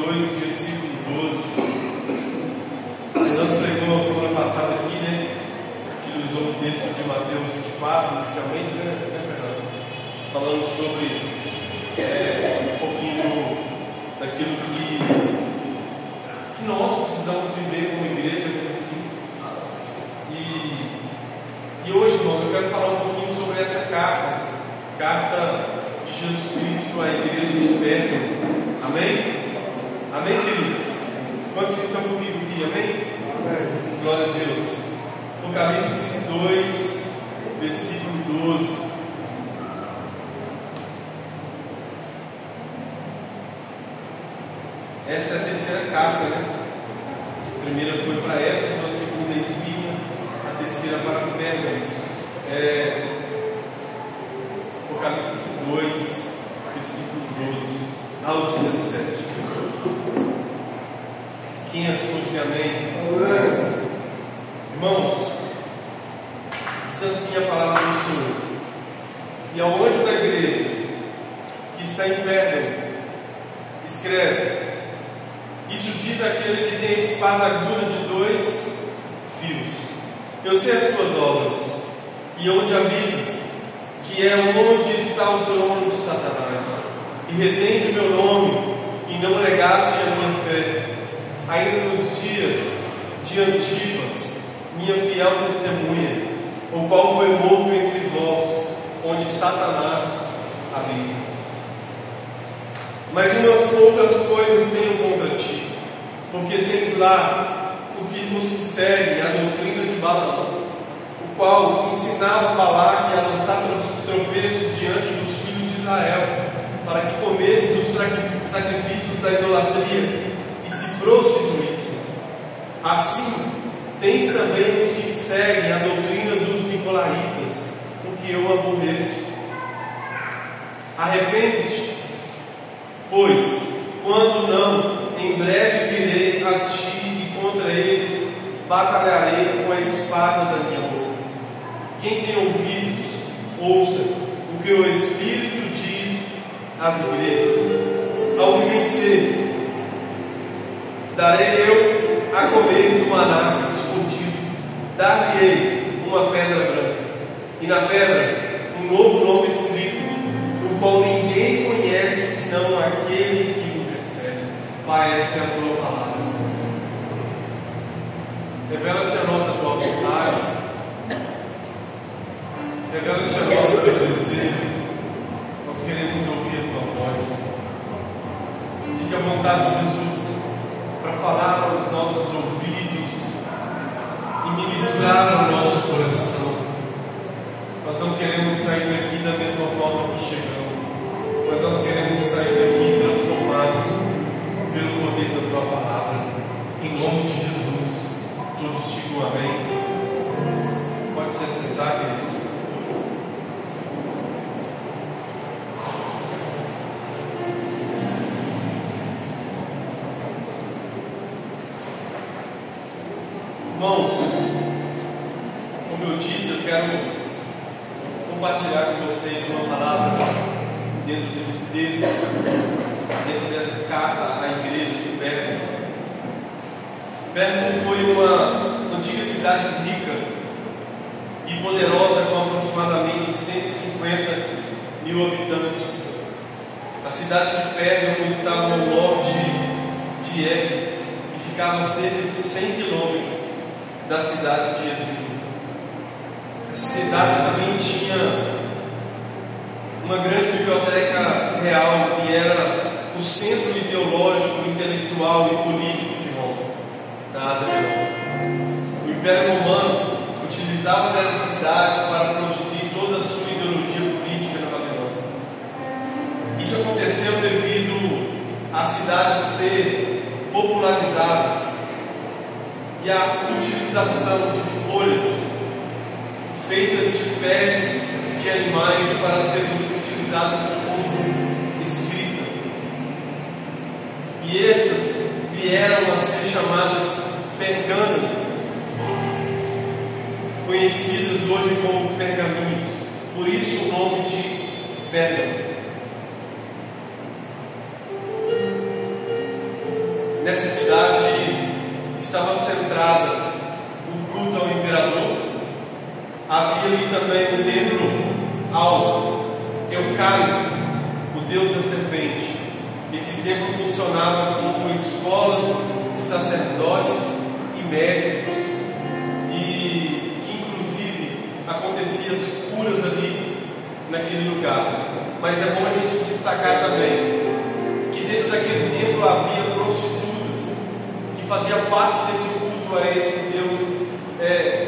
2, versículo 12. Fernando pregou semana passada aqui, né? Utilizou o texto de Mateus 24, inicialmente, né, Fernando? Falando sobre um pouquinho daquilo que nós precisamos viver como igreja, enfim. E hoje, irmãos, eu quero falar um pouquinho sobre essa carta de Jesus Cristo à igreja de Pérgamo. Amém? Amém, queridos? Quantos que estão comigo aqui? Amém? Amém. Glória a Deus. Apocalipse 2, versículo 12. Essa é a terceira carta, né? A primeira foi para Éfeso, a segunda é Esmirna, a terceira para Pérgamo. Apocalipse 2, versículo 12 ao 17. Quem achou de amém? Amém. Irmãos, diz assim a palavra do Senhor: e ao anjo da igreja que está em Pérgamo, escreve: isso diz aquele que tem a espada aguda de 2 fios. Eu sei as tuas obras, e onde habitas, que é onde está o trono de Satanás, e retens o meu nome, e não negaste a minha fé, ainda nos dias de Antipas, minha fiel testemunha, o qual foi morto entre vós, onde Satanás habita. Mas umas poucas coisas tenho contra ti, porque tens lá os que seguem a doutrina de Balaão, o qual ensinava Balaque a lançar tropeços diante dos filhos de Israel, para que comessem dos sacrifícios da idolatria e se prostituíssem. Assim, tens também os que seguem a doutrina dos nicolaítas, o que eu aborreço. Arrepende-te, pois, quando não, em breve virei a ti e contra eles batalharei com a espada da minha boca. Quem tem ouvidos, ouça o que o Espírito diz às igrejas. Ao que vencer, darei eu a comer do maná escondido, dar-lhe-ei uma pedra branca, e na pedra um novo nome escrito, o qual ninguém conhece senão aquele que o recebe. Pai, essa é a tua palavra. Revela-te a nós a tua vontade, revela-te a nós o teu desejo. Nós queremos ouvir a tua voz. Fique à vontade, Jesus, para falar aos nossos ouvidos e ministrar ao nosso coração. Nós não queremos sair daqui da mesma forma que chegamos, mas nós queremos sair daqui transformados pelo poder da tua palavra. Em nome de Jesus, todos digam amém. Pode se sentar, queridos. Irmãos, como eu disse, eu quero compartilhar com vocês uma palavra dentro desse texto, dentro dessa carta à igreja de Pérgamo. Pérgamo foi uma antiga cidade rica e poderosa com aproximadamente 150 mil habitantes. A cidade de Pérgamo estava ao norte de Éfeso e ficava a cerca de 100 quilômetros da cidade de Esmirna. Essa cidade também tinha uma grande biblioteca real e era o centro ideológico, intelectual e político de Roma, da Ásia Menor. O Império Romano utilizava dessa cidade para produzir toda a sua ideologia política na Babilônia. Isso aconteceu devido à cidade ser popularizada e a utilização de folhas feitas de peles de animais para serem utilizadas como escrita. E essas vieram a ser chamadas pergâmino, conhecidas hoje como pergaminhos. Por isso o nome de Pérgamo. nessa cidade estava centrada o culto ao imperador. Havia ali também um templo ao Eucalipto, o deus da serpente. Esse templo funcionava como escolas de sacerdotes e médicos, e que inclusive acontecia as curas ali naquele lugar. Mas é bom a gente destacar também que dentro daquele templo havia prostitutas que faziam parte desse culto a esse deus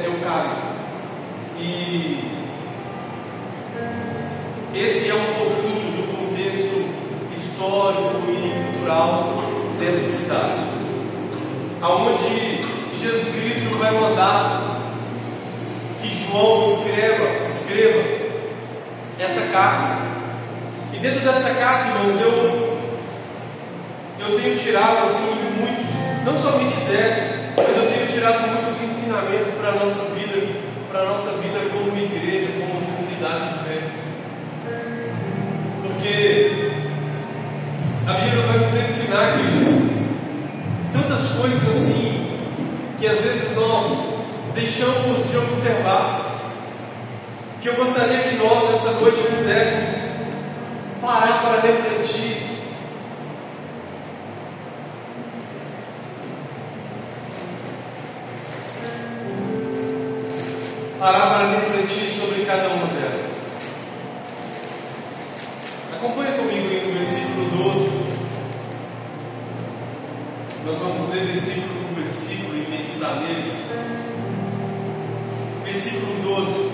Eucalipto. E esse é um pouquinho do contexto histórico e cultural dessa cidade, aonde Jesus Cristo vai mandar que João escreva essa carta. E dentro dessa carta, irmãos, eu tenho tirado assim muitos, não somente dessa, mas eu tenho tirado muitos ensinamentos para a nossa vida como igreja, como comunidade de fé. Porque a Bíblia vai nos ensinar, queridos, tantas coisas assim que às vezes nós deixamos de observar, que eu gostaria que nós essa noite pudéssemos parar para refletir. Parar para refletir sobre cada uma delas. Acompanha comigo no versículo 12. Nós vamos ver versículo por versículo e meditar neles. Versículo 12.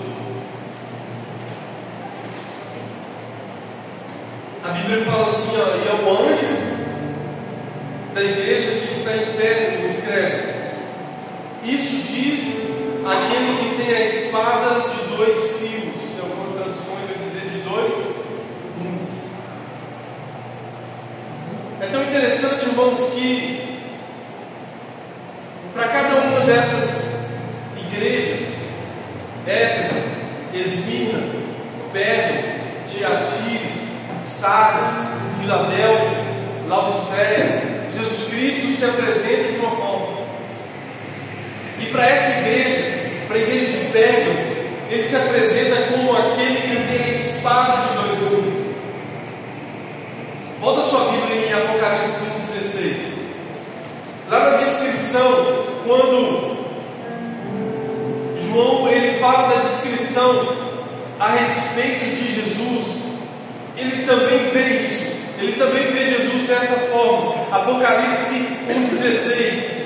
A Bíblia fala assim, e é o anjo da igreja que está em Pérgamo escreve: isso diz aquele que tem a espada de dois fios. Em algumas traduções vai dizer de dois gumes. É tão interessante, irmãos, que para cada uma dessas igrejas, Éfeso, Esmirna, Pérgamo, Tiatira, Sardes, Filadélfia, Laodiceia, Jesus Cristo se apresenta de uma forma. E para essa igreja, para a igreja de Pérgamo, ele se apresenta como aquele que tem a espada de dois gumes. Volta a sua Bíblia em Apocalipse 5,16. Lá na descrição, quando João ele fala da descrição a respeito de Jesus, ele também vê isso. Ele também vê Jesus dessa forma. Apocalipse 1,16.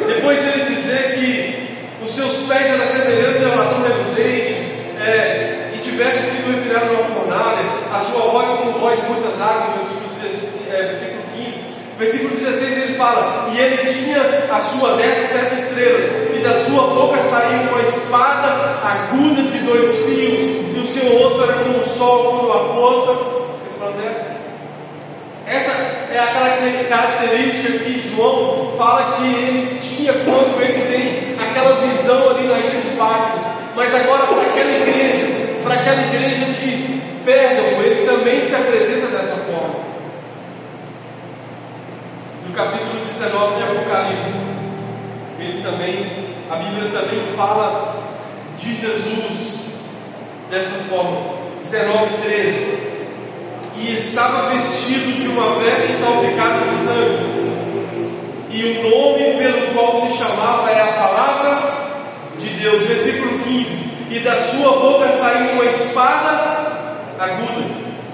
Depois ele dizer que os seus pés eram semelhantes ao ladrão reluzente, e tivesse sido retirado numa fornalha, a sua voz como voz de muitas águas. Versículo 15. Versículo 16 ele fala: e ele tinha a sua destra 7 estrelas, e da sua boca saiu uma espada aguda de dois fios, e o seu rosto era como o sol quando a força resplandece. Essa é a característica que João fala que ele tinha quando ele tem aquela visão ali na ilha de Patmos. Mas agora para aquela igreja de Pérgamo, ele também se apresenta dessa forma. No capítulo 19 de Apocalipse, a Bíblia também fala de Jesus dessa forma. 19:13. E estava vestido de uma veste salpicada de sangue, e o nome pelo qual se chamava é a palavra de Deus. Versículo 15. E da sua boca saiu uma espada aguda,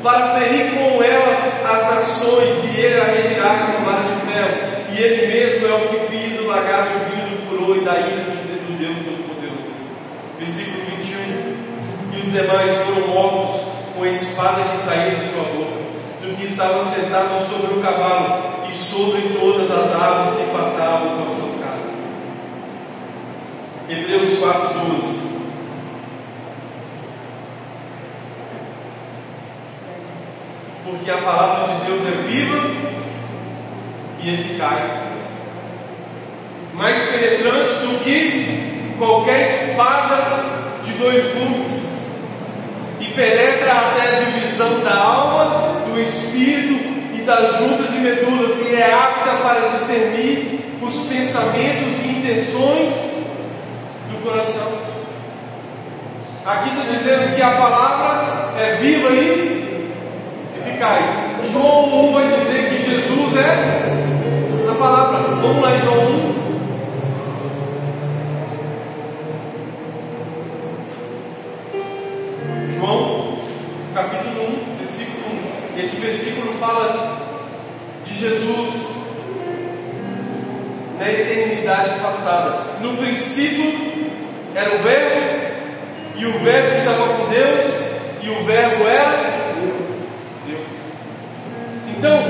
para ferir com ela as nações, e ele a regirá com uma vara de ferro, e ele mesmo é o que pisa o lagar do vinho do furor e da ira do Deus Todo-Poderoso. Versículo 21. E os demais foram mortos com a espada que saía da sua boca, do que estavam sentados sobre o cavalo, e sobre todas as aves se fartavam com as suas carnes. Hebreus 4:12. Porque a palavra de Deus é viva e eficaz, mais penetrante do que qualquer espada de dois gumes, e penetra até a divisão da alma, do espírito e das juntas e medulas, e é apta para discernir os pensamentos e intenções do coração. Aqui está dizendo que a palavra é viva e eficaz. João 1 vai dizer que Jesus é a palavra. Vamos lá em João 1. João, capítulo 1, versículo 1. Esse versículo fala de Jesus na eternidade passada. No princípio era o Verbo, e o Verbo estava com Deus, e o Verbo era Deus. Então,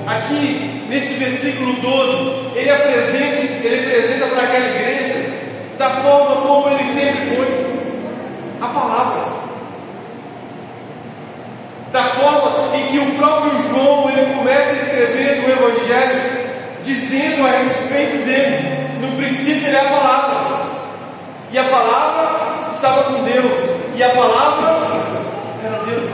aqui nesse versículo 12, ele apresenta para aquela igreja da forma como ele sempre foi, a palavra. Da forma em que o próprio João ele começa a escrever no Evangelho, dizendo a respeito dele: no princípio ele é a palavra, e a palavra estava com Deus, e a palavra era Deus.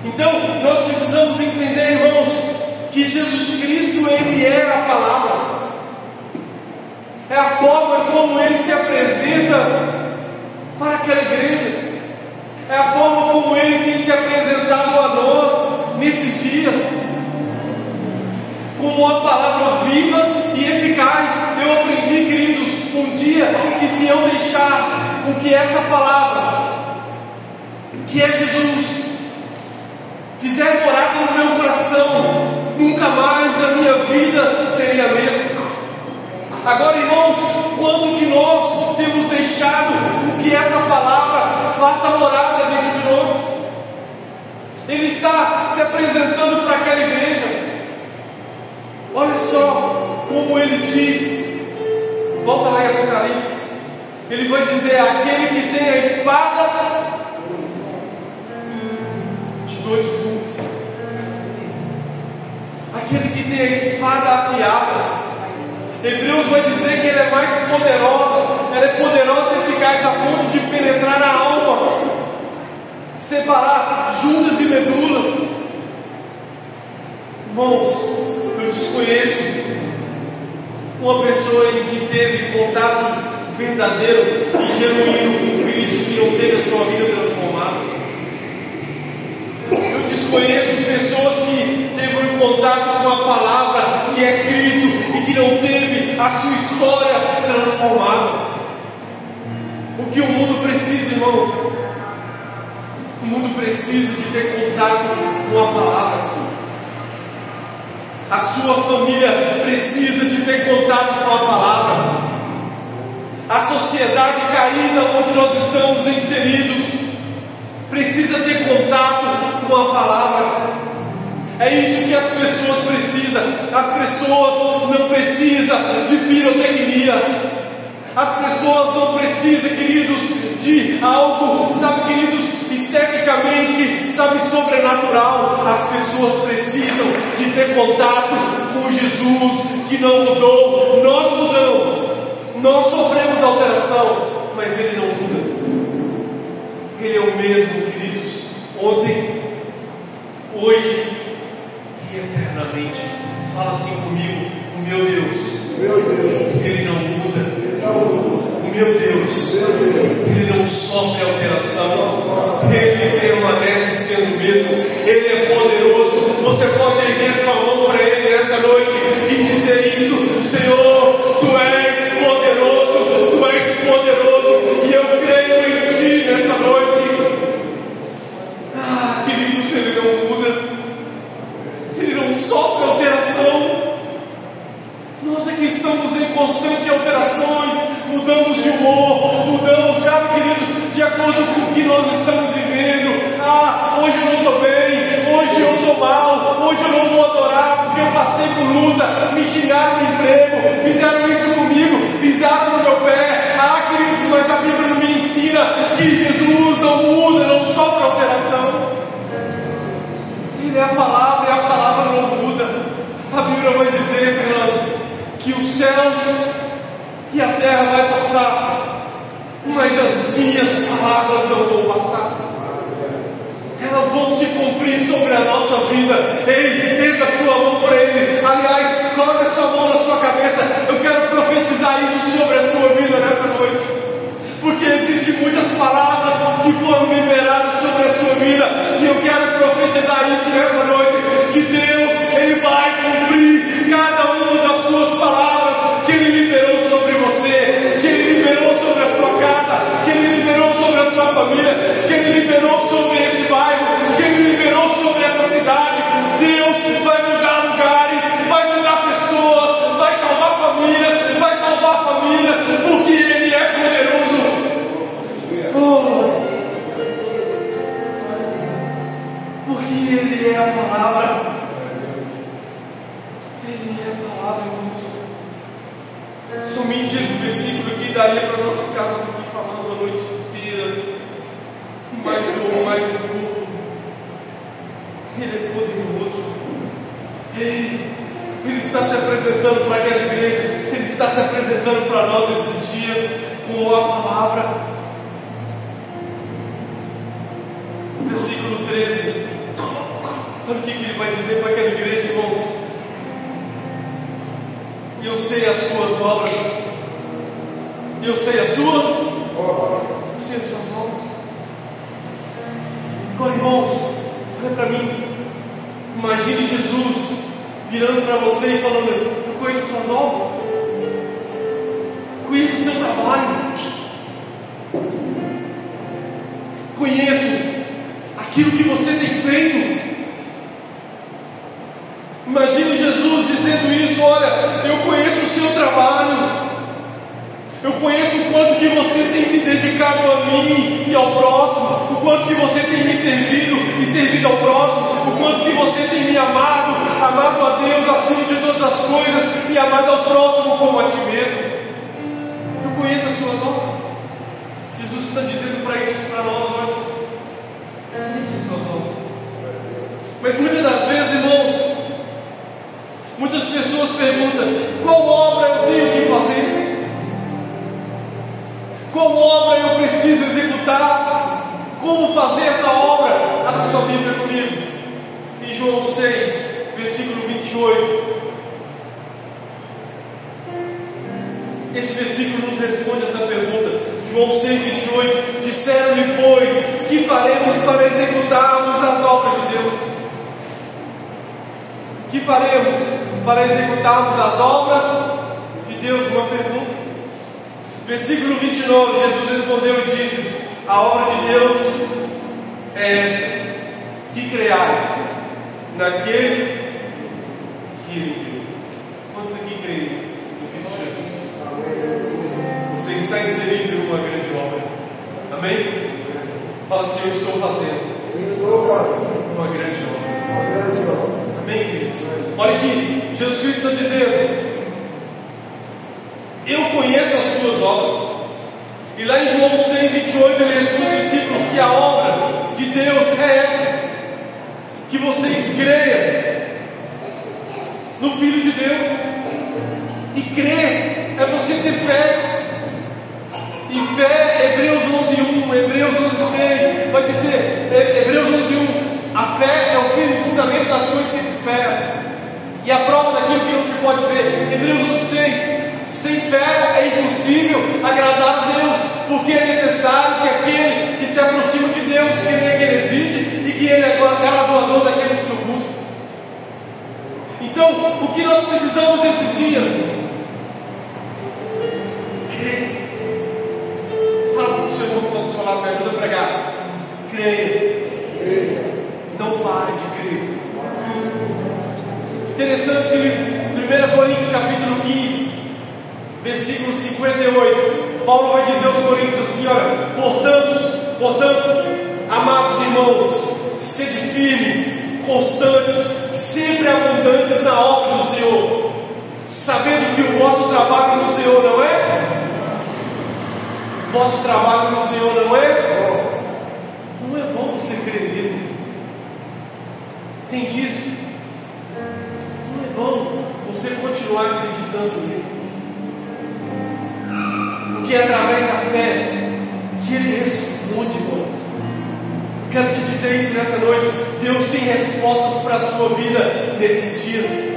Então nós precisamos entender, irmãos, que Jesus Cristo ele é a palavra, é a forma como ele se apresenta para aquela igreja, é a forma como ele tem se apresentado a nós nesses dias, como uma palavra viva e eficaz. Eu aprendi, queridos, um dia que se eu deixar com que essa palavra, que é Jesus, fizer morada no meu coração, nunca mais a minha vida seria a mesma. Agora, irmãos, quando que nós temos deixado que essa palavra faça morada dentro de nós? Ele está se apresentando para aquela igreja. Olha só como ele diz, volta lá em Apocalipse, ele vai dizer: aquele que tem a espada de dois gumes, aquele que tem a espada afiada. Hebreus vai dizer que ela é mais poderosa, ela é poderosa e eficaz a ponto de penetrar na alma, separar juntas e medulas. Irmãos, eu desconheço uma pessoa que teve contato verdadeiro e genuíno com Cristo, que não teve a sua vida transformada. Eu desconheço pessoas que teve um contato com a palavra que é Cristo e que não teve a sua história transformada. O que o mundo precisa, irmãos? O mundo precisa de ter contato com a palavra. A sua família precisa de ter contato com a palavra. A sociedade caída onde nós estamos inseridos precisa ter contato com a palavra. É isso que as pessoas precisam. As pessoas não precisam de pirotecnia. As pessoas não precisam, queridos, de algo, sabe, queridos, esteticamente, sabe, sobrenatural. As pessoas precisam de ter contato com Jesus, que não mudou. Nós mudamos, nós sofremos alteração, mas Ele não muda. Ele é o mesmo, queridos, ontem, hoje e eternamente. Fala assim comigo: o meu Deus, Ele não muda. O meu Deus, Ele não sofre alteração, Ele permanece sendo o mesmo. Ele é poderoso. Você pode erguer sua mão para Ele nessa noite e dizer isso: Senhor, Tu és poderoso, Tu és poderoso, e eu creio em Ti nessa noite. Ah, queridos, Ele não muda, Ele não sofre alteração. Nós aqui estamos em constante alterações, mudamos de humor, mudamos, sabe, queridos, de acordo com o que nós estamos vivendo. Ah, hoje eu não estou bem, hoje eu estou mal, hoje eu não vou adorar porque eu passei por luta, me xingaram no emprego, fizeram isso comigo, pisaram no meu pé. Ah, queridos, mas a Bíblia não me ensina que Jesus não muda, não sofre alteração. Ele é a palavra e a palavra não muda. A Bíblia vai dizer, Fernando, que os céus e a terra vai passar, mas as minhas palavras não vão passar. elas vão se cumprir sobre a nossa vida. Ei, erga sua mão para Ele. Aliás, coloque a sua mão na sua cabeça. Eu quero profetizar isso sobre a sua vida nessa noite, porque existem muitas palavras que foram liberadas sobre a sua vida, e eu quero profetizar isso nessa noite, que Deus, Ele vai cumprir cada uma das suas palavras que Ele liberou sobre você, que Ele liberou sobre a sua casa, que Ele liberou sobre a sua família, que Ele liberou sobre esse bairro, que Ele liberou sobre essa cidade. Deus vai mudar lugares, vai mudar pessoas, vai salvar famílias, porque Ele é poderoso. Porque Ele é a palavra. Ele é a palavra, irmãos. Somente esse versículo aqui daria para nós ficarmos aqui falando a noite inteira. Mais um pouco. Ele é poderoso. Ele está se apresentando para aquela igreja. Ele está se apresentando para nós esses dias com a palavra. Versículo 13. Olha o que ele vai dizer para aquela igreja, irmãos. Eu sei as suas obras. Eu sei as suas obras. Agora, irmãos, olha para mim. Imagine Jesus virando para você e falando: eu conheço as suas obras, conheço o seu trabalho, conheço aquilo que você tem feito. Imagine Jesus dizendo isso: olha, eu conheço o seu trabalho, eu conheço o quanto que você tem se dedicado a mim e ao próximo, o quanto que você tem me servido e servido ao próximo, o quanto que você tem me amado a Deus acima de todas as coisas e amado ao próximo como a ti mesmo. Eu conheço as suas obras. Jesus está dizendo para isso para nós hoje. Conheço as suas obras. Mas muitas das vezes, irmãos, muitas pessoas perguntam: qual obra eu tenho que fazer? Qual obra eu preciso executar? Como fazer essa obra? Abra sua Bíblia comigo. Em João 6, versículo 28. Esse versículo nos responde essa pergunta. João 6, 28. Disseram-lhe, pois, que faremos para executarmos as obras de Deus? Que faremos para executarmos as obras de Deus? Uma pergunta. Versículo 29, Jesus respondeu e disse: a obra de Deus é esta, que creais naquele que Ele criou. Quantos aqui creem em Cristo Jesus? Você está inserido em uma grande obra. Amém? Fala assim: eu estou fazendo uma grande obra. Amém, queridos? Olha aqui, Jesus Cristo está dizendo: eu conheço as tuas obras. E lá em João 6, 28, ele responde aos discípulos que a obra de Deus é essa: que vocês creiam no Filho de Deus. E crer é você ter fé. E fé, Hebreus 11:1, Hebreus 11:6, vai dizer, Hebreus 11:1, a fé é o firme fundamento das coisas que se esperam e a prova daquilo que não se pode ver. Hebreus 11:6, sem fé é impossível agradar a Deus, porque é necessário que aquele que se aproxima de Deus creia que Ele existe e que Ele é galardoador daqueles que o buscam. Então, o que nós precisamos nesses dias? Crer. Fala para o seu irmão que está do seu lado, me ajuda a pregar. Creia. Não pare de crer. Interessante, queridos, 1 Coríntios capítulo 15, versículo 58, Paulo vai dizer aos coríntios assim: olha, portanto, amados irmãos, sede firmes, constantes, sempre abundantes na obra do Senhor, sabendo que o vosso trabalho no Senhor não é? Vosso trabalho no Senhor não é? Não é bom você crer nele. Entende isso? Não é bom você continuar acreditando nele. Porque é através da fé que Ele responde, irmãos. Quero te dizer dizer isso nessa noite. Deus tem respostas para a sua vida nesses dias.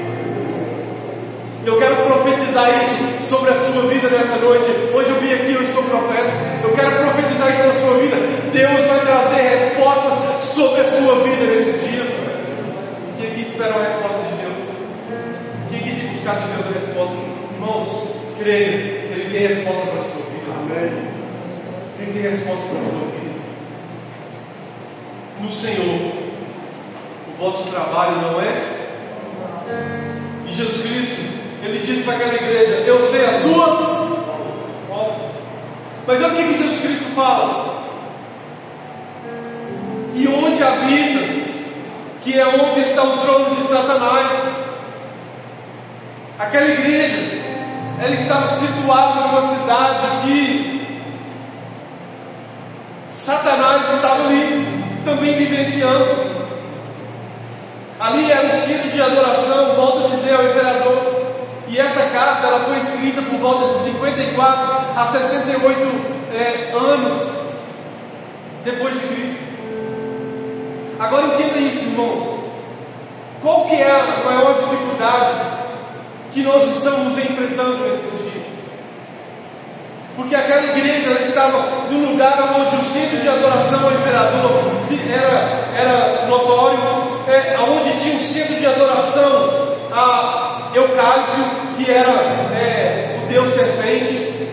Eu quero profetizar isso sobre a sua vida nessa noite. Hoje eu vim aqui, eu estou profético. Eu quero profetizar isso na sua vida. Deus vai trazer respostas sobre a sua vida nesses dias. Quem aqui espera uma resposta de Deus? Quem aqui tem buscado de Deus a resposta? Irmãos, creia, Ele tem resposta para a sua vida. Amém. Ele tem resposta para a sua vida. No Senhor, o vosso trabalho não é? E Jesus Cristo, Ele disse para aquela igreja: eu sei as tuas obras. Mas olha o que Jesus Cristo fala: e onde habitas, que é onde está o trono de Satanás. Aquela igreja, ela estava situada numa cidade que Satanás estava ali, também vivenciando. Ali era um centro de adoração, volto a dizer, ao imperador. E essa carta ela foi escrita por volta de 54 a 68 anos depois de Cristo. Agora entenda isso, irmãos. Qual que é a maior dificuldade que nós estamos enfrentando nesses dias? Porque aquela igreja ela estava no lugar onde o centro de adoração ao imperador era notório, onde tinha um centro de adoração a Eucálipio, que era o deus serpente.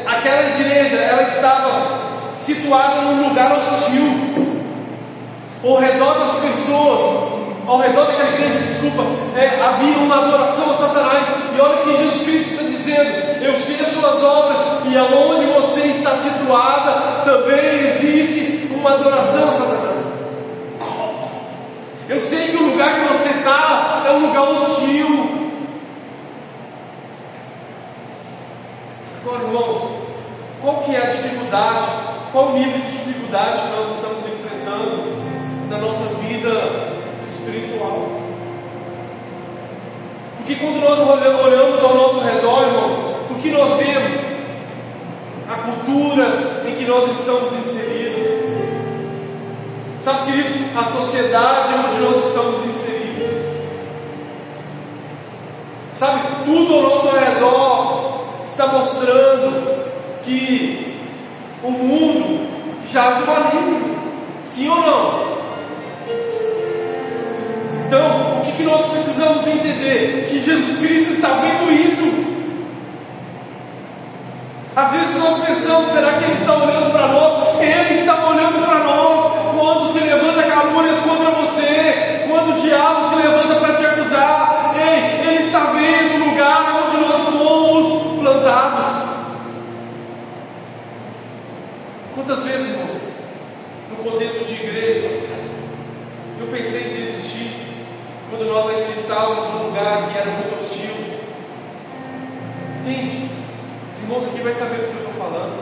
Aquela igreja ela estava situada num lugar hostil. Ao redor das pessoas, ao redor daquela igreja, havia uma adoração a Satanás. E olha o que Jesus Cristo está dizendo: eu sei as suas obras, e aonde você está situada também existe uma adoração a Satanás. Eu sei que o lugar que você está é um lugar hostil. Agora, irmãos, qual que é a dificuldade? Qual o nível de dificuldade que nós estamos enfrentando na nossa vida espiritual? Porque quando nós olhamos ao nosso redor, irmãos, o que nós vemos? A cultura em que nós estamos inseridos. Sabe, queridos, a sociedade onde nós estamos inseridos. Sabe, tudo ao nosso redor está mostrando que o mundo jaz do maligno. Sim ou não? Então, o que nós precisamos entender? Que Jesus Cristo está vendo isso. Às vezes nós pensamos: será que Ele está olhando para nós? Ele está olhando para nós. Quando se levanta calúnias contra você, quando o diabo se levanta para te acusar, Ele está vendo o lugar onde nós fomos plantados. Quantas vezes, irmãos, no contexto de igreja, eu pensei em desistir, quando nós ainda estávamos num lugar que era muito hostil. Entende? Os irmãos aqui vão saber do que eu estou falando.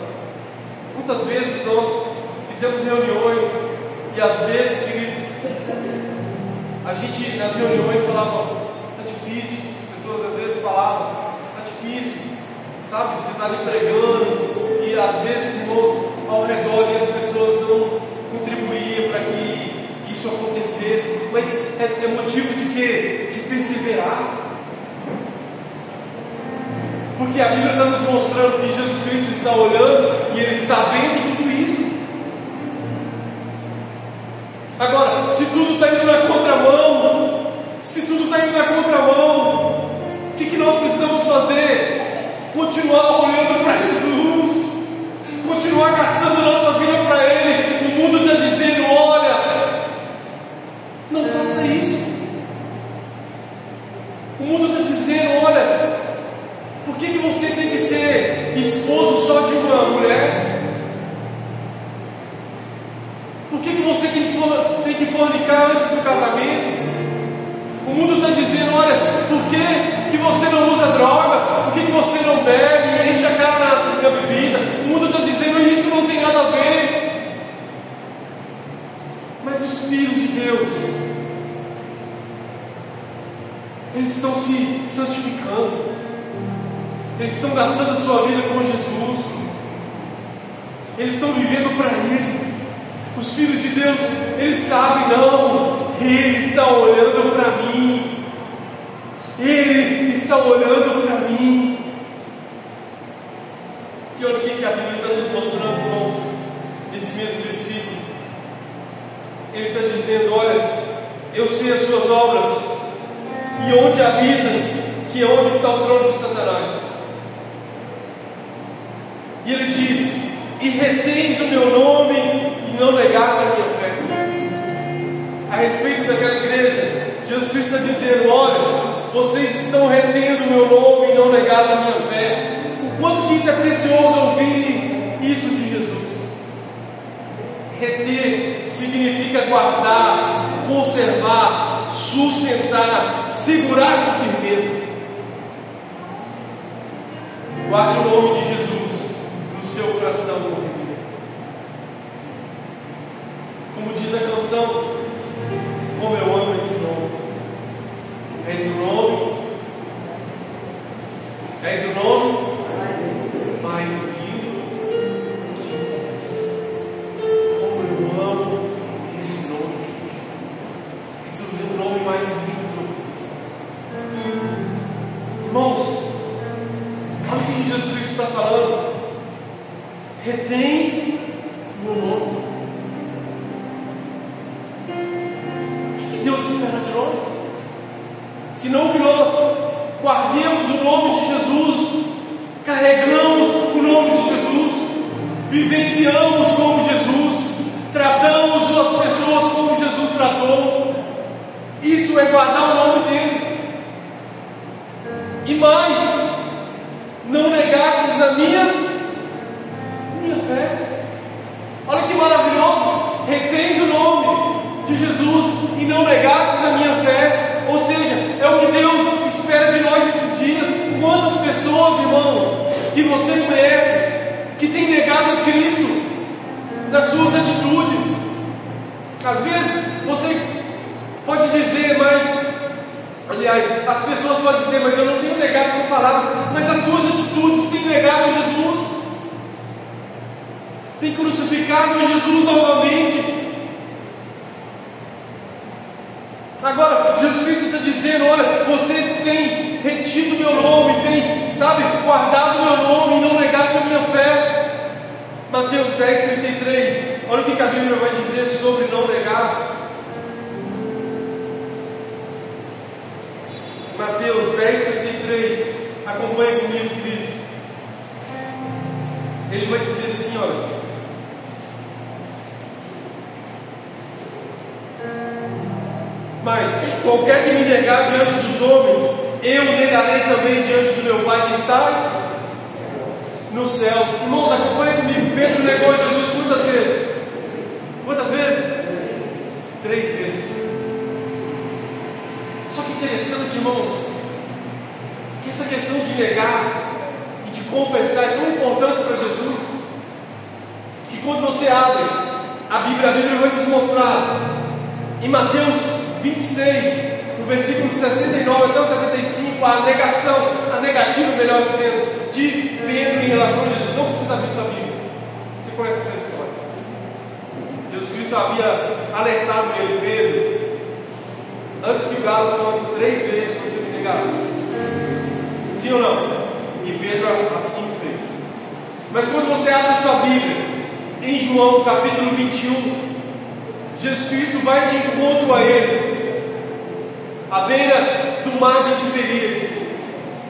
Quantas vezes nós fizemos reuniões, e às vezes, queridos, a gente nas reuniões falava: está difícil. As pessoas às vezes falavam: está difícil, sabe? Você está ali pregando, e às vezes, irmãos, ao redor, e as pessoas não contribuíam para que isso acontecesse. Mas é motivo de quê? De perseverar. Porque a Bíblia está nos mostrando que Jesus Cristo está olhando e Ele está vendo tudo isso. Agora, se tudo está indo na contramão, o que nós precisamos fazer? Continuar olhando para Jesus, continuar gastando nossa vida para Ele. O mundo está dizendo: olha, não faça isso. O mundo está dizendo: olha, por que você tem que ser esposo só de uma mulher? Por que você tem que fornicar antes do casamento? O mundo está dizendo: olha, por que você não usa droga? Por que você não bebe e enche a cara na bebida? O mundo está dizendo: isso não tem nada a ver. Mas os filhos de Deus, eles estão se santificando, eles estão gastando a sua vida com Jesus, eles estão vivendo para Ele. Os filhos de Deus, eles sabem, não, Ele está olhando para mim. Ele está olhando para mim. E olha o que a Bíblia está nos mostrando, irmãos, nesse mesmo versículo. Ele está dizendo: olha, eu sei as suas obras, e onde habitas, que é onde está o trono de Satanás. E ele diz: e retens o meu nome, e não negaste a minha fé. A respeito daquela igreja, Jesus Cristo está dizendo: olha, vocês estão retendo o meu nome e não negaste a minha fé. O quanto que isso é precioso ouvir isso de Jesus. Reter significa guardar, conservar, sustentar, segurar com firmeza. Guarde o nome de Jesus no seu coração com firmeza. Como diz a canção, como eu amo esse nome. És o nome mais lindo que Jesus. Como eu amo esse nome. És o nome mais lindo que eu conheço. Irmãos, olha o que Jesus Cristo está falando. Retens meu nome. O que Deus espera de nós? Senão que nós guardemos o nome de Jesus, carregamos o nome de Jesus, vivenciamos como Jesus, tratamos as pessoas como Jesus tratou. Isso é guardar o nome dele. E mais, não negastes a minha fé. Olha que maravilhoso. Retens o nome de Jesus e não negastes a minha fé. Ou seja, é o que Deus espera de nós esses dias. Quantas pessoas, irmãos, que você conhece, que tem negado a Cristo nas suas atitudes. Às vezes você pode dizer, aliás, as pessoas podem dizer: mas eu não tenho negado com palavras. Mas as suas atitudes têm negado Jesus, tem crucificado Jesus novamente. Agora, Jesus Cristo está dizendo: olha, vocês têm retido meu nome, têm, guardado meu nome e não negaste a minha fé. Mateus 10:33. Olha o que a Bíblia vai dizer sobre não negar. Mateus 10:33. Acompanhe comigo, queridos. Ele vai dizer assim, olha: mas qualquer que me negar diante dos homens, eu negarei também diante do meu Pai que estás nos céus. Irmãos, acompanhe comigo. Pedro negou Jesus quantas vezes? Quantas vezes? 3 vezes. Só que interessante, irmãos, que essa questão de negar e de confessar é tão importante para Jesus, que quando você abre a Bíblia vai nos mostrar em Mateus 26, no versículo 69 até o 75, a negativa, melhor dizendo, de Pedro em relação a Jesus. Não precisa abrir sua Bíblia, você conhece essa história. Jesus Cristo havia alertado ele: Pedro, antes que o galo cante 3 vezes, você me negará. Sim ou não? E Pedro assim fez. Mas quando você abre sua Bíblia, em João capítulo 21, Jesus Cristo vai de encontro a eles, à beira do mar de Tiberíades.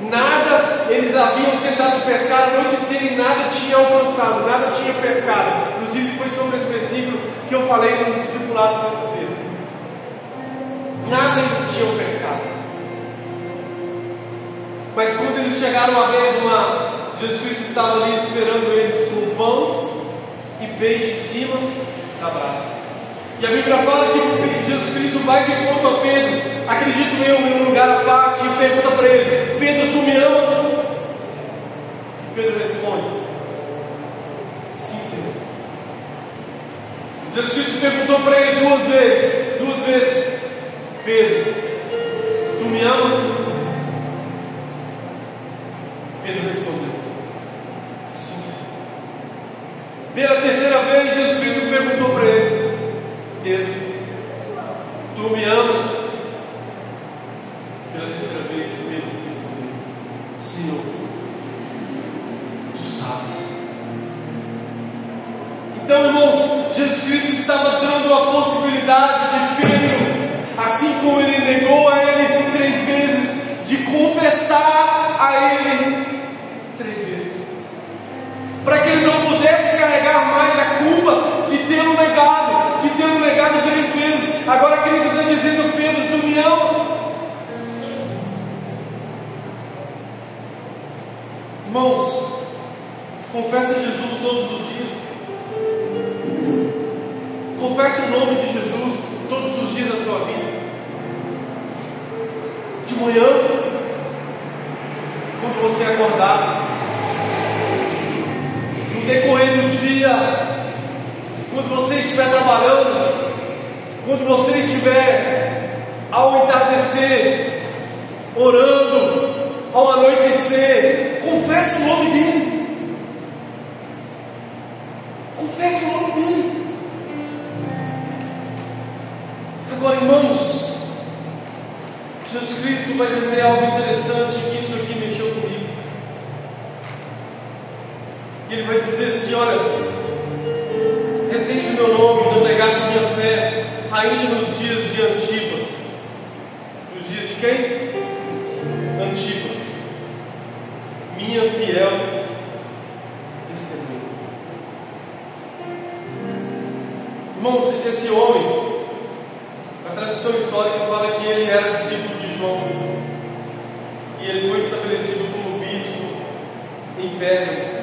Nada eles haviam tentado pescar, a noite inteira e nada tinha alcançado, nada tinha pescado. Inclusive foi sobre esse versículo que eu falei no discipulado sexta-feira. Nada eles tinham pescado. Mas quando eles chegaram à beira do mar, Jesus Cristo estava ali esperando eles com pão e peixe em cima da brasa. E a Bíblia fala que Jesus Cristo vai de encontro a Pedro, acredito eu, em um lugar à parte, e pergunta para ele: Pedro, tu me amas? E Pedro responde: sim, Senhor. Jesus Cristo perguntou para ele 2 vezes: Pedro, tu me amas? Pedro respondeu: sim, Senhor. Pela terceira vez, Jesus Cristo perguntou para ele: Pedro, tu me amas? Pela terceira vez, Pedro respondeu: Senhor, tu sabes. Então, irmãos, Jesus Cristo estava dando a possibilidade de Pedro, assim como ele negou a ele 3 vezes, de confessar a ele 3 vezes, para que ele não pudesse carregar mais a culpa de tê-lo negado 3 vezes. Agora Cristo está dizendo: Pedro, tu me amas? Irmãos, confesse Jesus todos os dias. Confesse o nome de Jesus todos os dias da sua vida. De manhã, quando você acordar, no decorrer do dia, quando você estiver trabalhando, quando você estiver ao entardecer, orando, ao anoitecer, confesse o nome dele. Confesse o nome dele. Agora, irmãos, Jesus Cristo vai dizer algo interessante, que isso aqui mexeu comigo. Ele vai dizer assim: olha, retens o meu nome, não negaste minha fé, ainda nos dias de Antipas. Nos dias de quem? Antipas, minha fiel testemunha. Irmãos, esse homem, a tradição histórica fala que ele era discípulo de João, e ele foi estabelecido como bispo em Pérgamo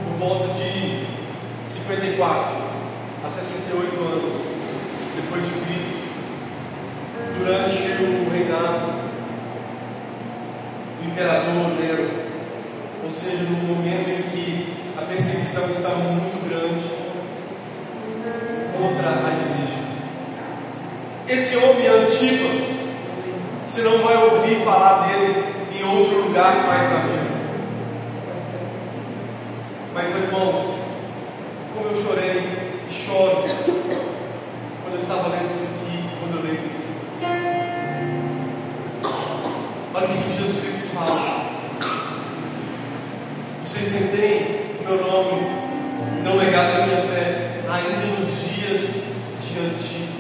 por volta de 54 a 68 anos depois de Cristo, durante o reinado do imperador Nero, ou seja, no momento em que a perseguição estava muito grande contra a igreja. Esse homem Antipas, você não vai ouvir falar dele em outro lugar mais na Bíblia. Mas, irmãos, como eu chorei e choro quando eu estava lendo isso aqui, quando eu leio isso aqui. Olha o que Jesus Cristo fala: vocês retêm o meu nome, não negassem a minha fé, ainda nos dias de Antipas.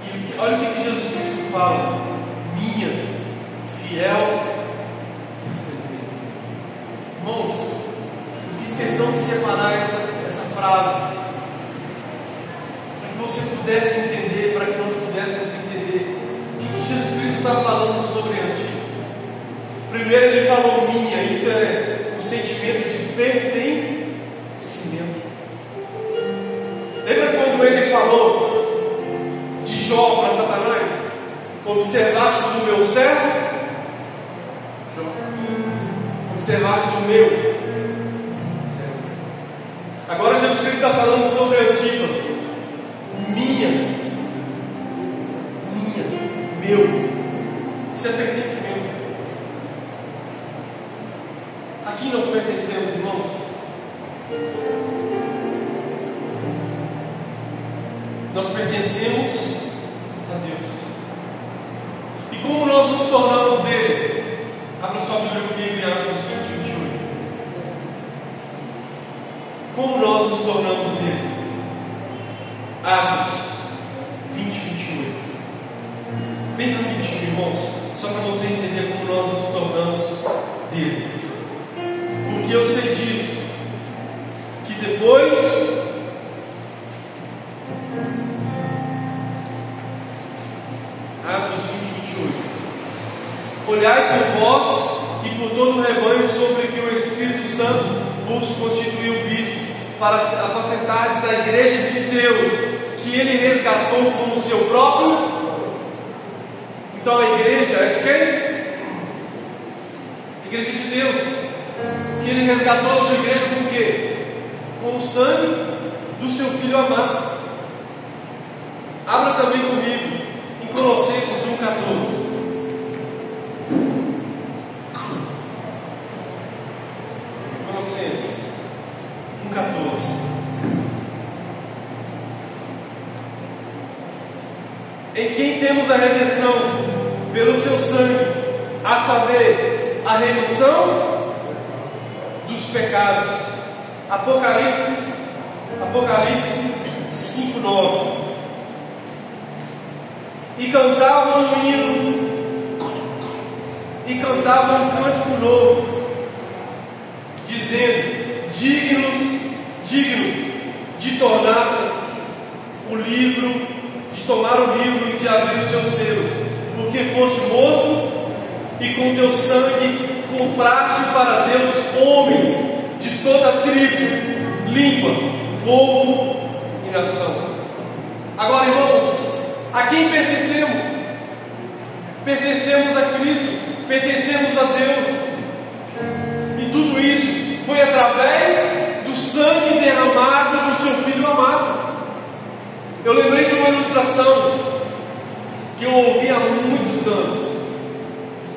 E olha o que Jesus Cristo fala: minha fiel testemunha. Irmãos, eu fiz questão de separar essa frase para que você pudesse entender, para que nós pudéssemos entender o que Jesus Cristo está falando sobre Antipas. Primeiro ele falou minha, isso é o sentimento de pertencimento. Lembra quando ele falou de Jó para Satanás: observaste o meu servo? Jó, observaste o meu servo. Agora Jesus Cristo está falando sobre Antipas: meu. Isso é pertencimento. Aqui nós pertencemos, irmãos. Nós pertencemos a Deus. E como nós nos tornamos dele? Abra sua Bíblia comigo em Atos 20, 28. Como nós nos tornamos dele? Atos 20, 28. Bem rapidinho, irmãos, só para você entender como nós nos tornamos dele. Porque eu sei disso, que depois Atos 20, 28. Olhai por vós e por todo o rebanho sobre que o Espírito Santo vos constituiu bispo, para apacentardes a igreja de Deus, que ele resgatou como seu próprio. Então a igreja é de quem? A igreja de Deus. Que ele resgatou a sua igreja com o quê? Com o sangue do seu Filho amado. Abra também comigo em Colossenses 1,14. Colossenses 1,14. em quem temos a redenção pelo seu sangue, a saber, a remissão dos pecados. Apocalipse 5:9. E cantavam um hino, e cantavam um cântico novo, dizendo: digno de tomar o livro e de abrir os seus selos, porque foste morto e com teu sangue compraste para Deus homens de toda tribo, língua, povo e nação. Agora, irmãos, a quem pertencemos? Pertencemos a Cristo, pertencemos a Deus, e tudo isso foi através do sangue derramado do seu Filho amado. Eu lembrei de uma ilustração que eu ouvi há muitos anos,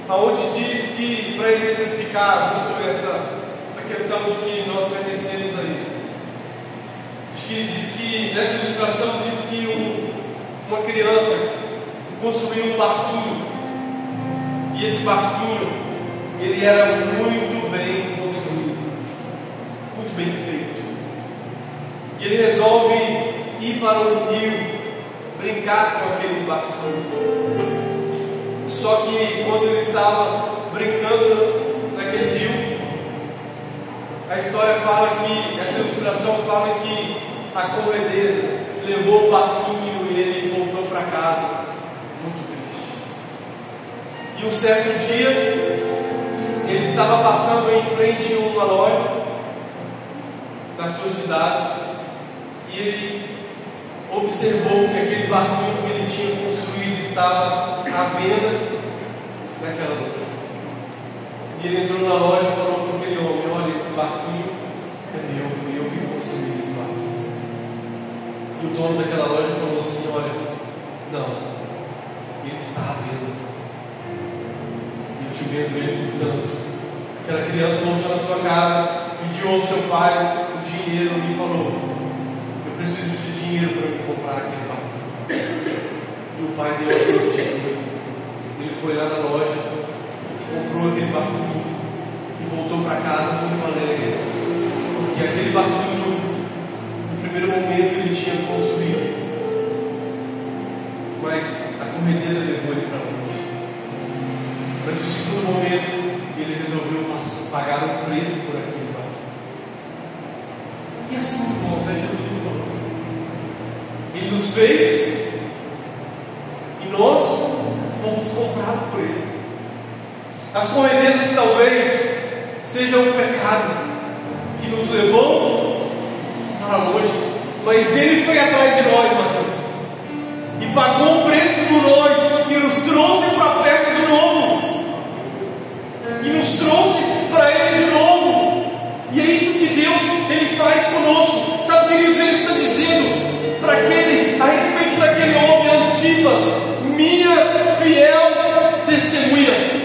aonde diz que, para exemplificar muito essa questão de que nós pertencemos a Ele, diz que nessa ilustração diz que uma criança construiu um barquinho, e esse barquinho ele era muito bem construído, muito bem feito, e ele resolve ir para um rio brincar com aquele barquinho. Só que quando ele estava brincando naquele rio, a história fala que, essa ilustração fala que a correnteza levou o barquinho e ele voltou para casa muito triste. E um certo dia ele estava passando em frente a uma loja na sua cidade, e ele observou que aquele barquinho que ele tinha construído estava à venda naquela loja. E ele entrou na loja e falou para aquele homem: olha, esse barquinho é meu, fui eu que construí esse barquinho. E o dono daquela loja falou assim: olha, não, ele está à venda, e eu te vendo ele por tanto. Aquela criança voltou na sua casa, pediu ao seu pai o dinheiro e falou: eu preciso de dinheiro para me comprar aquele barquinho. E o pai deu aquele dinheiro. Ele foi lá na loja, comprou aquele barquinho e voltou para casa muito alegre, porque aquele barquinho, no primeiro momento, ele tinha construído, mas a correnteza levou ele para longe. Mas no segundo momento, ele resolveu pagar o preço por aquele barquinho. E assim, irmãos, é Jesus conosco. Ele nos fez e nós fomos comprados por Ele. As correntezas talvez sejam um pecado que nos levou para longe, mas Ele foi atrás de nós, Mateus, e pagou o preço por nós e nos trouxe para perto de novo, e nos trouxe para Ele de novo. E é isso que Deus Ele faz conosco. Sabe, queridos, Ele está dizendo para aquele, a respeito daquele homem Antipas: minha fiel testemunha.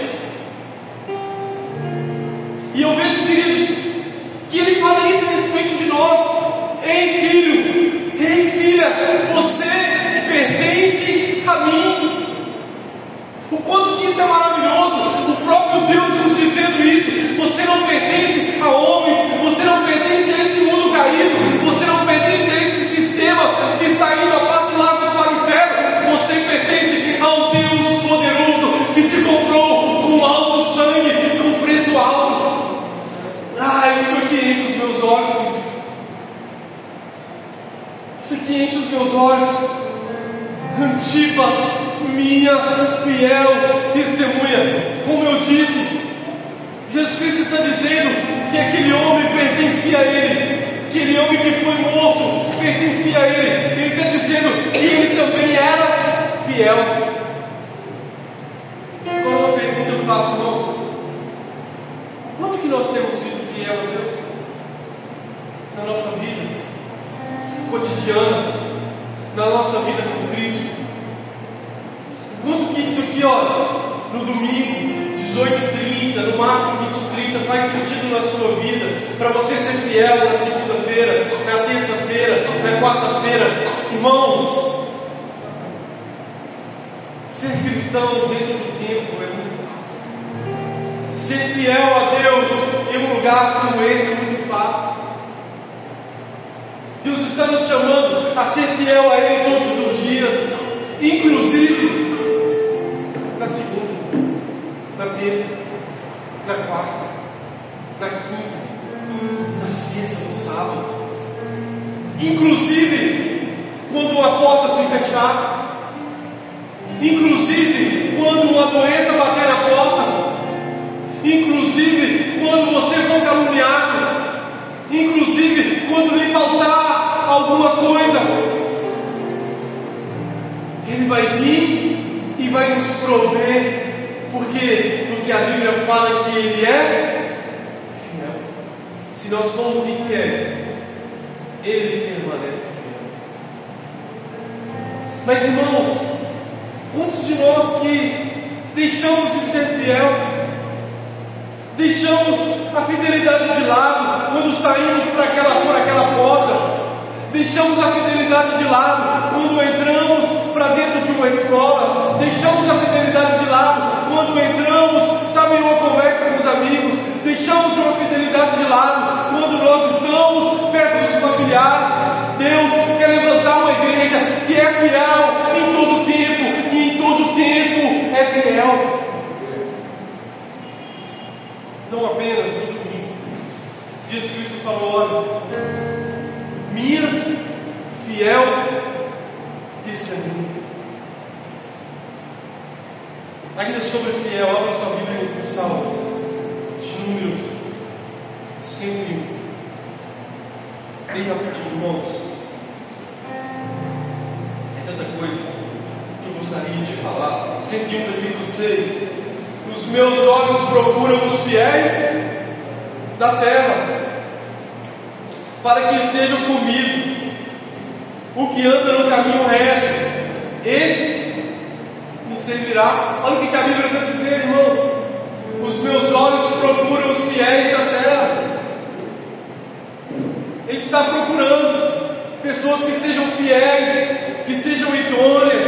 E eu vejo, queridos, que Ele fala isso a respeito de nós. Ei, filho, ei, filha, você pertence a mim. O quanto que isso é maravilhoso, o próprio Deus nos dizendo isso. Você não pertence a homens, você não pertence a esse mundo caído, você não pertence a esse sistema que está indo a passos largos para o inferno. Você pertence ao Deus poderoso que te comprou com alto sangue, com preço alto. Isso aqui enche os meus olhos, queridos. Isso aqui enche os meus olhos. Antipas, minha fiel testemunha. Como eu disse, Jesus Cristo está dizendo que aquele homem pertencia a Ele, aquele homem que foi morto pertencia a Ele. Ele está dizendo que Ele também era fiel. Agora uma pergunta eu faço, irmãos: quanto que nós temos sido fiel a Deus na nossa vida cotidiana, na nossa vida com Cristo? Quanto que isso aqui, no domingo, 18h30, no máximo 20h30, faz sentido na sua vida, para você ser fiel na segunda-feira, na terça-feira, na quarta-feira? Irmãos, Ser cristão dentro do tempo é muito fácil. Ser fiel a Deus em um lugar como esse é muito fácil. Deus está nos chamando a ser fiel a Ele todos os dias, inclusive na segunda, na terça, na quarta, na quinta, na sexta, no sábado, inclusive quando uma porta se fechar, inclusive quando uma doença bater na porta, inclusive quando você for caluniado, inclusive quando lhe faltar alguma coisa, Ele vai vir e vai nos prover, porque a Bíblia fala que Ele é fiel. Se nós formos infiéis, Ele permanece fiel. Mas irmãos, quantos de nós que deixamos de ser fiel, deixamos a fidelidade de lado quando saímos por aquela porta, deixamos a fidelidade de lado quando entramos para dentro de uma escola, deixamos a fidelidade de lado quando entramos, sabe, em uma conversa com os amigos, deixamos uma fidelidade de lado quando nós estamos perto dos familiares. Deus quer levantar uma igreja que é fiel em todo tempo, e em todo tempo é fiel. Não apenas no domingo. Jesus Cristo falou: olha, minha fiel testemunha. Ainda sobre fiel, abra sua Bíblia nos Salmos de Números 101. Bem rapidinho, irmãos. É tanta coisa que eu gostaria de falar. 101, versículo 6. Os meus olhos procuram os fiéis da terra, para que estejam comigo. O que anda no caminho reto, esse me servirá. Olha o que a Bíblia está dizendo, irmão. Os meus olhos procuram os fiéis da terra. Ele está procurando pessoas que sejam fiéis, que sejam idôneas,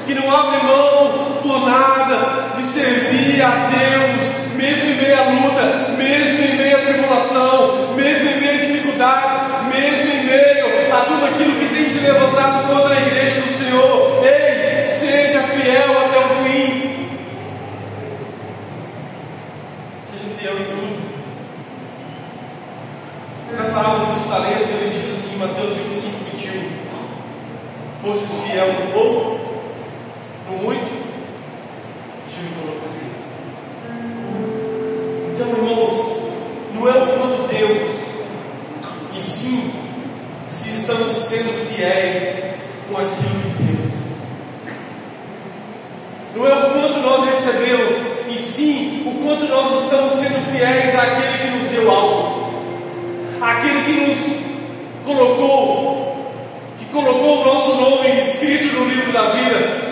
que não abrem mão por nada de servir a Deus, mesmo em meio à luta, mesmo em meio à tribulação, mesmo em meio à dificuldade, mesmo em meio a tudo aquilo que tem se levantado contra a igreja do Senhor. Ei, seja fiel até o fim. Seja fiel em tudo. Na parábola dos talentos, ele diz assim, Mateus 25, 21: fosses fiel no pouco, no muito, te colocarei. Então, irmãos, não é o quanto temos, e sim se estamos sendo fiéis com aquilo que temos. Não é o quanto nós recebemos, e sim o quanto nós estamos sendo fiéis àquele que nos deu algo, àquele que nos colocou, que colocou o nosso nome escrito no livro da vida,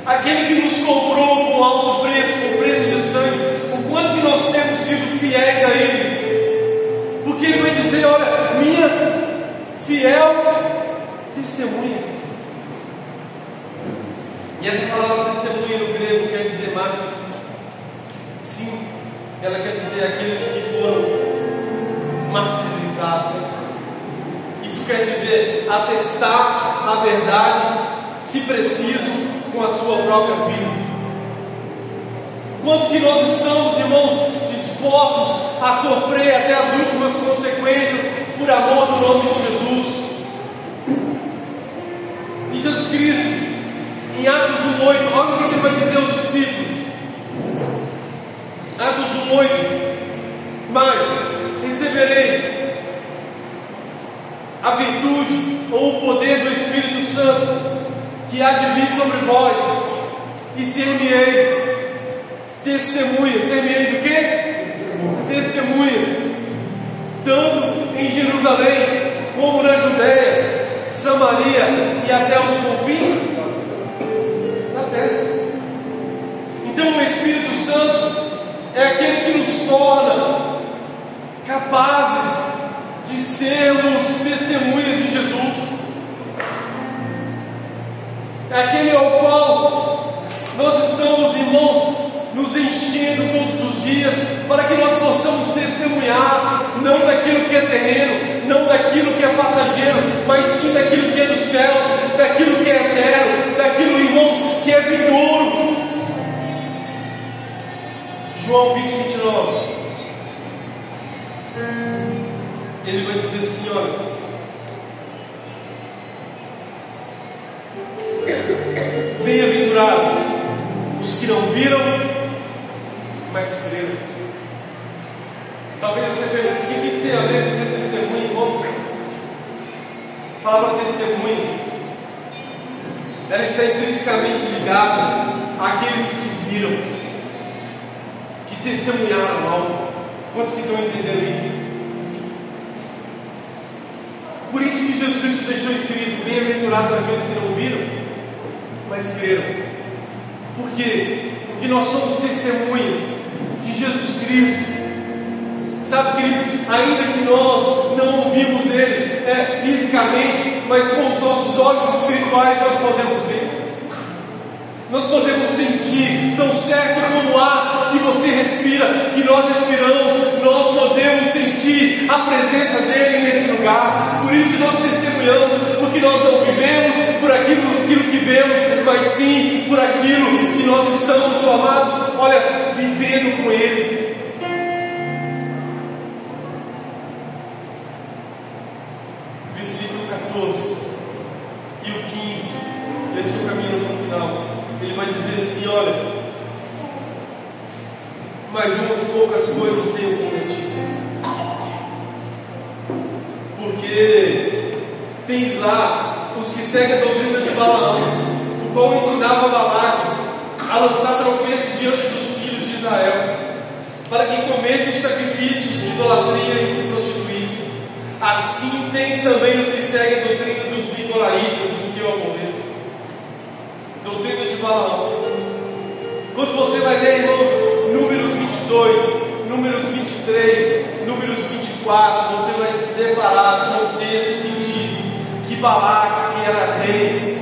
aquele que nos comprou com alto preço, com preço de sangue. O quanto que nós temos sido fiéis a Ele, porque Ele vai dizer: olha, minha fiel testemunha. E essa palavra testemunha no grego quer dizer mártires. Sim, ela quer dizer aqueles que foram martirizados. Isso quer dizer atestar a verdade, se preciso, com a sua própria vida. Quanto que nós estamos, irmãos, dispostos a sofrer até as últimas consequências por amor do nome de Jesus. E Jesus Cristo, em Atos 1,8, olha o que Ele vai dizer aos discípulos. Atos 1,8: mas recebereis a virtude ou o poder do Espírito Santo, que há de vir sobre vós, e ser-me-eis testemunhas. Ser-me-eis o quê? Testemunhas, tanto em Jerusalém, como na Judéia, Samaria e até os confins da terra. Então o Espírito Santo é aquele que nos torna capazes de sermos testemunhas de Jesus. É aquele ao qual Nós estamos, irmãos, nos enchendo todos os dias para que nós possamos testemunhar, não daquilo que é terreno, não daquilo que é passageiro, mas sim daquilo que é dos céus, daquilo que é eterno, daquilo, irmãos, que é vindouro. João 20, 29. Ele vai dizer assim, olha: bem-aventurados os que não viram, mas creram. Talvez você pergunte: o que isso tem a ver com ser testemunho, irmãos? A palavra testemunho, ela está intrinsecamente ligada àqueles que viram, que testemunharam algo. Quantos que estão entendendo isso? Por isso que Jesus Cristo deixou escrito: bem-aventurados aqueles que não viram, mas creram. Por quê? Porque nós somos testemunhas de Jesus Cristo. Sabe, queridos, ainda que nós não ouvimos Ele fisicamente, mas com os nossos olhos espirituais nós podemos ver. Nós podemos sentir, tão certo como o ar que você respira, que nós respiramos, nós podemos sentir a presença dEle nesse lugar. Por isso nós testemunhamos, porque nós não vivemos por aquilo que vemos, mas sim por aquilo que nós estamos formados, olha, vivendo com Ele. Versículo 14 e o 15, eu estou caminhando para o final. Ele vai dizer assim: olha, mas umas poucas coisas tenho contigo, porque tens lá os que seguem a doutrina de Balaão, o qual ensinava Balaque a lançar tropeços diante dos filhos de Israel, para que comessem os sacrifícios de idolatria e se prostituíssem. Assim tens também os que seguem a doutrina dos nicolaítas, o que eu aborreço. Doutrina de Balaão. Quando você vai ler, irmãos, Números 22, Números 23, Números 24, você vai se deparar com um texto que diz que Balaque, que era rei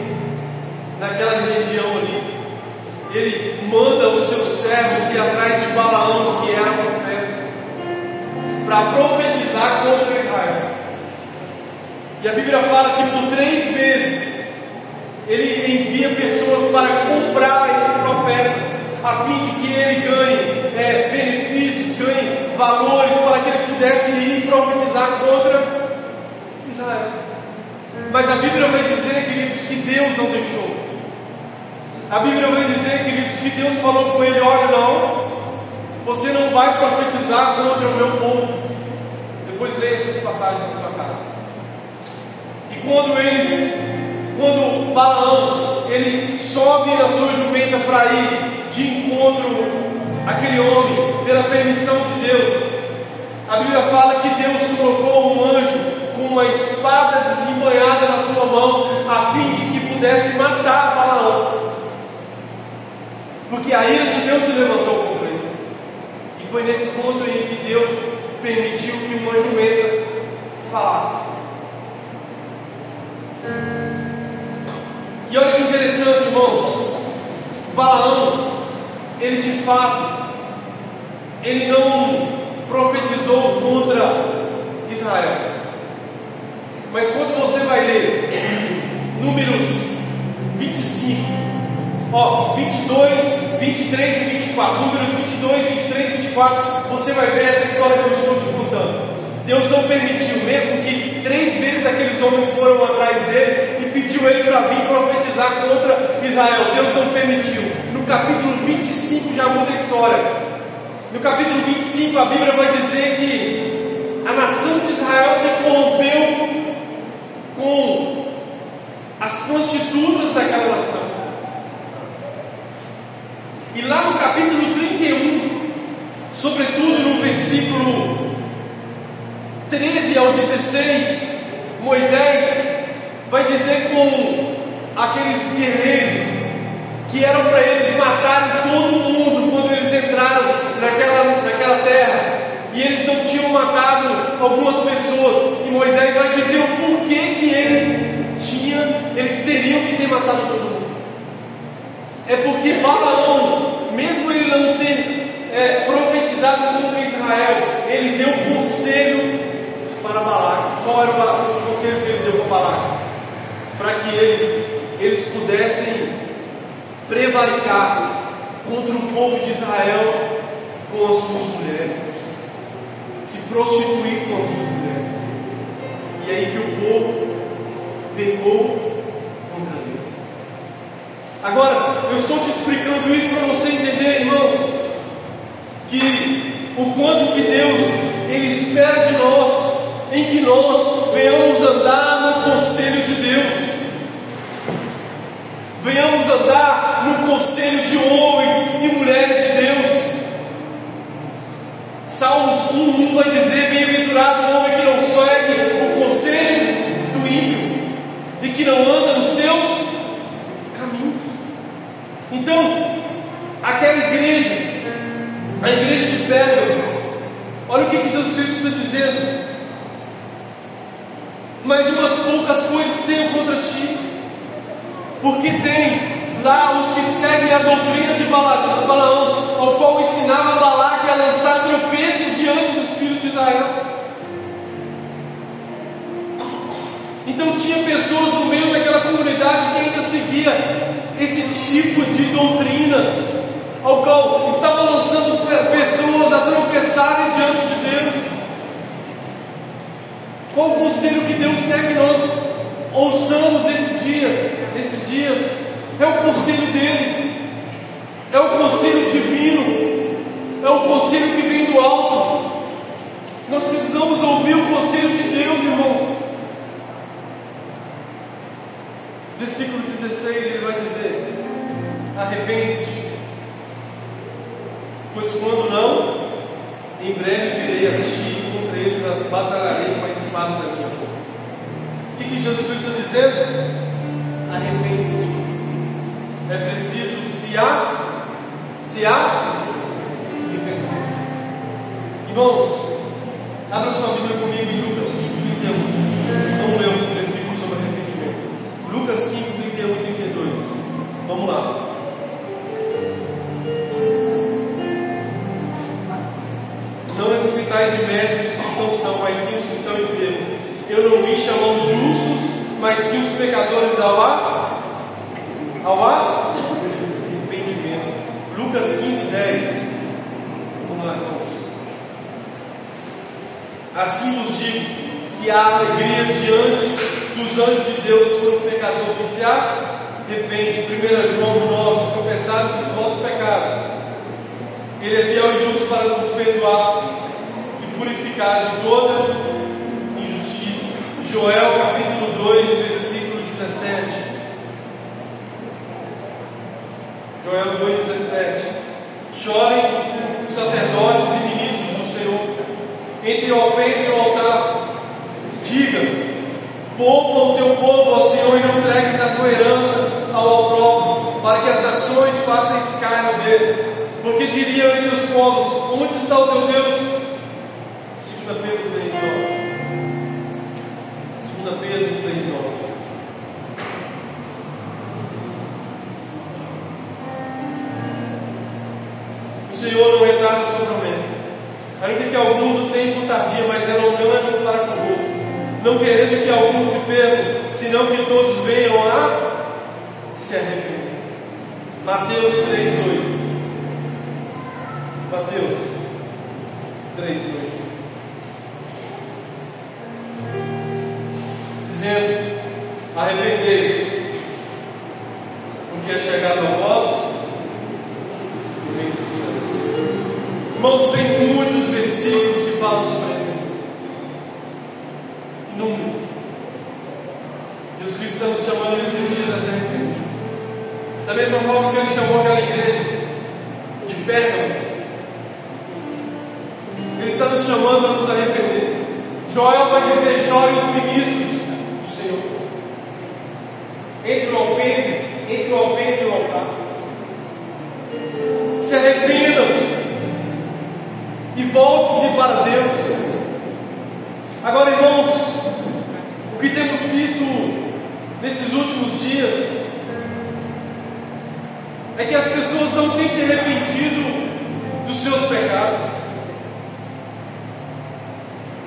naquela região ali, ele manda os seus servos ir atrás de Balaão, que era profeta, para profetizar contra Israel. E a Bíblia fala que por 3 vezes ele envia pessoas para comprar esse profeta, a fim de que ele ganhe benefícios, ganhe valores, para que ele pudesse ir e profetizar contra Israel. Mas a Bíblia vai dizer, queridos, que Deus não deixou. A Bíblia vai dizer, queridos, que Deus falou com ele: olha, não, você não vai profetizar contra o meu povo. Depois leia essas passagens na sua casa. E quando Balaão ele sobe na sua jumenta para ir de encontro àquele homem, pela permissão de Deus, a Bíblia fala que Deus colocou um anjo com uma espada desembanhada na sua mão, a fim de que pudesse matar Balaão, porque a ira de Deus se levantou contra ele. E foi nesse ponto em que Deus permitiu que uma jumenta falasse. E olha que interessante, irmãos, Balaão, ele de fato, ele não profetizou contra Israel. Mas quando você vai ler Números 25, 22, 23 e 24, Números 22, 23 e 24, você vai ver essa história que eu estou te contando. Deus não permitiu, mesmo que 3 vezes aqueles homens foram atrás dele e pediu ele para vir profetizar contra Israel. Deus não permitiu. No capítulo 25 já muda a história. No capítulo 25 a Bíblia vai dizer que a nação de Israel se corrompeu com as prostitutas daquela nação. E lá no capítulo 31, sobretudo no versículo 13 ao 16, Moisés vai dizer com aqueles guerreiros que eram para eles matarem todo mundo quando eles entraram naquela terra, e eles não tinham matado algumas pessoas, e Moisés vai dizer o porquê que eles teriam que ter matado todo mundo. É porque Balaão, mesmo ele não ter profetizado contra Israel, ele deu conselho para Balaque. Qual era o conselho que ele deu para Balaque? Para que eles pudessem prevaricar contra o povo de Israel com as suas mulheres, se prostituir com as suas mulheres. E aí que o povo pecou contra Deus. Agora, eu estou te explicando isso para você entender, irmãos, que o quanto que Deus Ele espera de nós, em que nós venhamos andar no conselho de Deus, venhamos andar no conselho de homens e mulheres de Deus. Salmos 1:1 vai dizer: bem-aventurado o homem que não segue o conselho do ímpio e que não anda nos seus caminhos. Então, aquela igreja, a igreja de Pérgamo, olha o que Jesus Cristo está dizendo: mas umas poucas coisas tenho contra ti, porque tem lá os que seguem a doutrina de Balaão, ao qual ensinava Balaque a lançar tropeços diante dos filhos de Israel. Então tinha pessoas no meio daquela comunidade que ainda seguia esse tipo de doutrina, ao qual estava lançando pessoas a tropeçarem diante de Deus. Qual o conselho que Deus quer que nós ouçamos esses dias? É o conselho dele, é o conselho divino, é o conselho que vem do alto. Nós precisamos ouvir o conselho de Deus, irmãos. Versículo 16, ele vai dizer: arrepende-te, pois quando não, em breve virei a ti e contra eles batalharei com a espada da minha boca. O que Jesus Cristo está dizendo? Arrepende-te. É preciso se arrepender. Irmãos, abra sua Bíblia comigo em Lucas 5:31. Vamos ler um versículo sobre arrependimento. Lucas 5:31 e 32. Vamos lá. Não necessitais de médicos que estão são, mas sim os que estão enfermos. Eu não vim chamar os justos, mas sim os pecadores ao arrependimento. Lucas 15:10. Vamos lá, irmãos. Assim vos digo que há alegria diante dos anjos de Deus por um pecador que se arrepende. 1 João 9: se confessares os vossos pecados, Ele é fiel e justo para nos perdoar e purificar de toda injustiça. Joel capítulo 2, versículo 17. Joel 2,17. Chorem os sacerdotes e ministros do Senhor entre o altar e o altar. Diga: poupa o teu povo ao Senhor e não entregues a tua herança ao opróbrio, para que as nações façam escárnio dele. Porque diriam entre os povos: onde está o teu Deus? 2 Pedro 3,9. 2 Pedro 3,9. O Senhor não retarda sua promessa, ainda que alguns o tenham por tardia, mas é longânimo para convosco, não querendo que alguns se percam, senão que todos venham a se arrepender. Mateus 3:2. Mateus 3:2. Dizendo: arrependei-vos, porque é chegado a vós o reino dos céus. Irmãos, tem muitos versículos que falam sobre arrependimento. Inúmeros. Jesus Cristo está nos chamando nesses dias a se arrepender. Da mesma forma que Ele chamou aquela igreja de Pérgamo, Ele está nos chamando a nos arrepender. Joel vai dizer: chorem os ministros do Senhor entre o alpendre e o altar. Se arrependam e volte-se para Deus. Agora, irmãos, o que temos visto nesses últimos dias é que as pessoas não têm se arrependido dos seus pecados.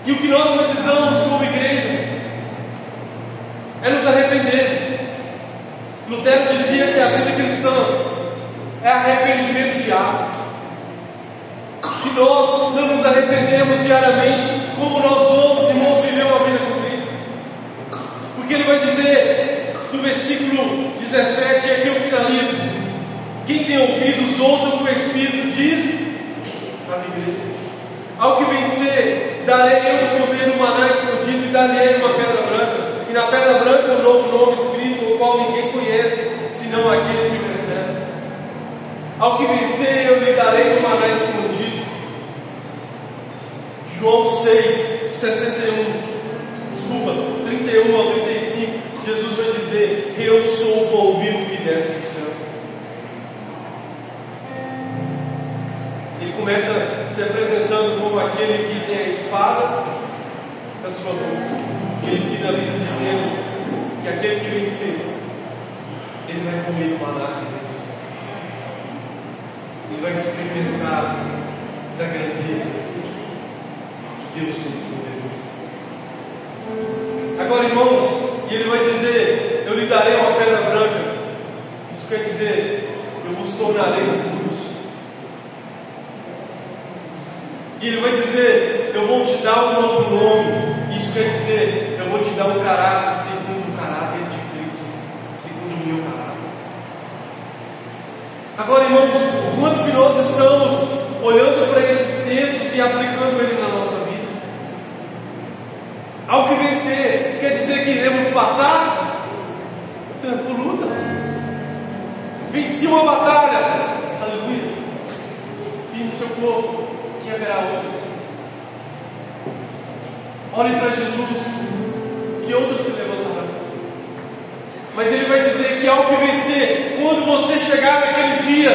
E o que nós precisamos como igreja é nos arrependermos. Lutero dizia que a vida cristã é arrependimento diário. Se nós não nos arrependemos diariamente, como nós vamos, irmãos, viver uma vida com Cristo? Porque ele vai dizer no versículo 17, e aqui eu finalizo: quem tem ouvidos, ouça o que o Espírito diz às igrejas. Ao que vencer, darei eu de comer no maná escondido, e darei uma pedra branca, e na pedra branca um novo nome escrito, o qual ninguém conhece, senão aquele que o recebe. Ao que vencer, eu lhe darei no maná escondido. João 6, 31 ao 35, Jesus vai dizer: eu sou o pão vivo que desce do céu. Ele começa se apresentando como aquele que tem a espada na sua boca. E ele finaliza dizendo que aquele que vencer, ele vai comer o maná de Deus. Ele vai experimentar da grandeza de Deus Todo-Poderoso. Agora, irmãos, e ele vai dizer: eu lhe darei uma pedra branca. Isso quer dizer, eu vos tornarei puros. E ele vai dizer: eu vou te dar um novo nome. Isso quer dizer, eu vou te dar um caráter segundo o caráter de Cristo, segundo o meu caráter. Agora, irmãos, o quanto que nós estamos olhando para esses textos e aplicando ele na nossa vida? Ao que vencer, quer dizer que iremos passar por lutas. Venci uma batalha, aleluia, fim do seu corpo, que haverá outras. Olhem para Jesus, que outros se levantarão. Mas ele vai dizer que ao que vencer, quando você chegar naquele dia,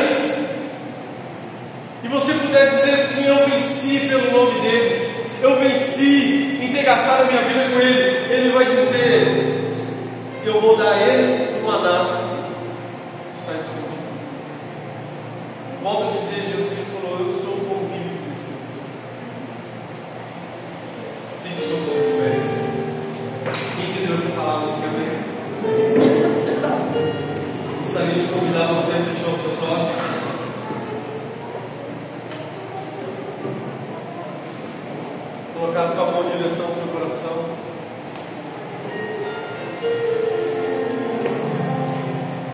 e você puder dizer assim: eu venci pelo nome dele, eu venci em ter gastado a minha vida com ele, ele vai dizer: eu vou dar a ele o maná que está escondido. Volto a dizer, Jesus Cristo falou: eu sou o pão vivo que desceu do céu. Fique sobre os seus pés. Quem entendeu essa palavra, diga amém. Gostaria de convidar você a fechar os seus olhos. Colocar a sua mão em direção ao seu coração.